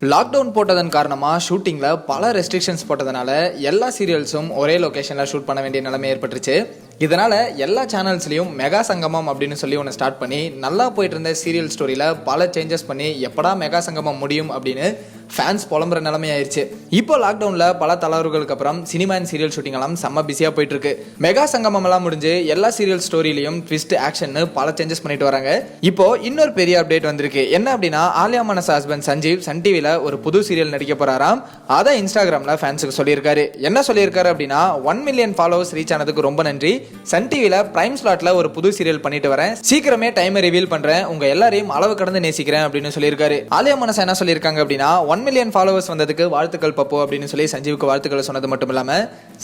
Lockdown போட்டதன் காரணமாக ஷூட்டிங்கில் பல ரெஸ்ட்ரிக்ஷன்ஸ் போட்டதுனால எல்லா சீரியல்ஸும் ஒரே லொக்கேஷனில் ஷூட் பண்ண வேண்டிய நிலைமை ஏற்பட்டுருச்சு. இதனால் எல்லா சேனல்ஸ்லையும் மெகா சங்கமம் அப்படின்னு சொல்லி ஒன்று ஸ்டார்ட் பண்ணி நல்லா போயிட்டு இருந்த சீரியல் ஸ்டோரியில் பல சேஞ்சஸ் பண்ணி எப்படா மெகா சங்கமம் முடியும் அப்படின்னு ஃபேன்ஸ் புலம்புற நிலைமை ஆயிடுச்சு. இப்போ லாக்டவுனில் பல தளர்வுகளுக்கு அப்புறம் சினிமா அண்ட் சீரியல் ஷூட்டிங் எல்லாம் செம்ம பிஸியாக போயிட்டு இருக்கு. மெகா சங்கமம் எல்லாம் முடிஞ்சு எல்லா சீரியல் ஸ்டோரியிலையும் ட்விஸ்ட் ஆக்ஷன் பல சேஞ்சஸ் பண்ணிட்டு வராங்க. இப்போ இன்னொரு பெரிய அப்டேட் வந்திருக்கு. என்ன அப்படின்னா, ஆலியா மனஸ் ஹஸ்பண்ட் சஞ்சீவ் சன் டிவியில் ஒரு புது சீரியல் நடிக்க போறாராம். அதை இன்ஸ்டாகிராமில் ஃபேன்ஸுக்கு சொல்லியிருக்காரு. என்ன சொல்லியிருக்காரு அப்படின்னா, 1 மில்லியன் ஃபாலோவர்ஸ் ரீச் ஆனதுக்கு ரொம்ப நன்றி. சன் டிவியில் பிரைம் ஸ்லாட்ல ஒரு புது சீரியல் பண்ணிட்டு வரேன். சீக்கிரமே டைமை ரிவீல் பண்றேன். உங்க எல்லாரையும் அளவு கடந்து நேசிக்கிறேன் அப்படின்னு சொல்லியிருக்காரு. ஆலியா மனஸ் என்ன சொல்லியிருக்காங்க அப்படின்னா, 1 மில்லியன் ஃபாலோவர்ஸ் வந்ததுக்கு வாழ்த்துக்கள் பப்பு அப்படின்னு சொல்லி சஞ்சீவுக்கு வாழ்த்துக்களை சொன்னது மட்டும் இல்லாம,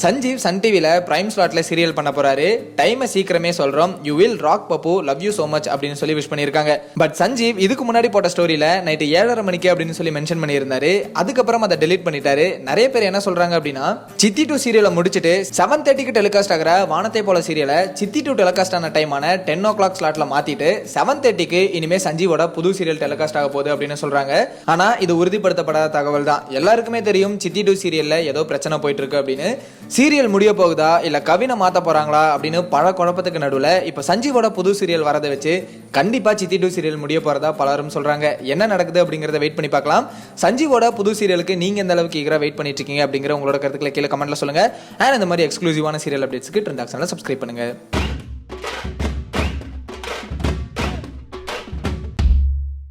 சஞ்சீவ் சன் டிவியில் பிரைம் ஸ்லாட்ல சீரியல் பண்ண போறாரு. டைமை சீக்கிரமே சொல்றோம். You will rock Pappu, love you so much அப்படின்னு சொல்லி விஷ் பண்ணியிருக்காங்க. பட் சஞ்சீவ் இதுக்கு முன்னாடி போட்ட ஸ்டோரியில நைட்டு 7:30 மணிக்கு அப்படின்னு சொல்லி மென்ஷன் பண்ணியிருந்தாரு. அதுக்கப்புறம் அதை டெலீட் பண்ணிட்டாரு. நிறைய பேர் என்ன சொல்றாங்க அப்படின்னா, சித்தி 2 சீரியலை முடிச்சுட்டு 7:30க்கு டெலிகாஸ்ட் ஆகிற வானத்தை போல சீரியலை சித்தி 2 டெலிகாஸ்ட் ஆன டைமான 10 o'clock ஸ்லாட்ல மாத்திட்டு 7:30க்கு இனிமே சஞ்சீவோட புது சீரியல் டெலிகாஸ்ட் ஆக போகுது அப்படின்னு சொல்றாங்க. ஆனா இது உறுதிப்படுத்தப்படாத தகவல் தான். எல்லாருக்குமே தெரியும் சித்தி 2 சீரியல்ல ஏதோ பிரச்சனை போயிட்டு இருக்கு அப்படின்னு. சீரியல் முடிய போகுதா இல்ல கவினை மாத்த போறாங்களா அப்படின்னு பல குழப்பத்துக்கு நடுவில் இப்ப சஞ்சீவோட புது சீரியல் வரதை வச்சு கண்டிப்பா சித்தி 2 சீரியல் முடிய போறதா பலரும் சொல்றாங்க. என்ன நடக்குது அப்படிங்கறத வெயிட் பண்ணி பார்க்கலாம். சஞ்சீவோட புது சீரியலுக்கு நீங்க எந்த அளவுக்கு ஈகரா வெயிட் பண்ணிட்டு இருக்கீங்க அப்படிங்கிற உங்களோட கருத்துக்களை கீழே கமெண்ட்ல சொல்லுங்க. அண்ட் இந்த மாதிரி எக்ஸ்க்ளூசிவான சீரியல் அப்டேட்ஸ்க்கு ட்ரெண்ட் ஆக்ஷன்ல சப்ஸ்கிரைப் பண்ணுங்க.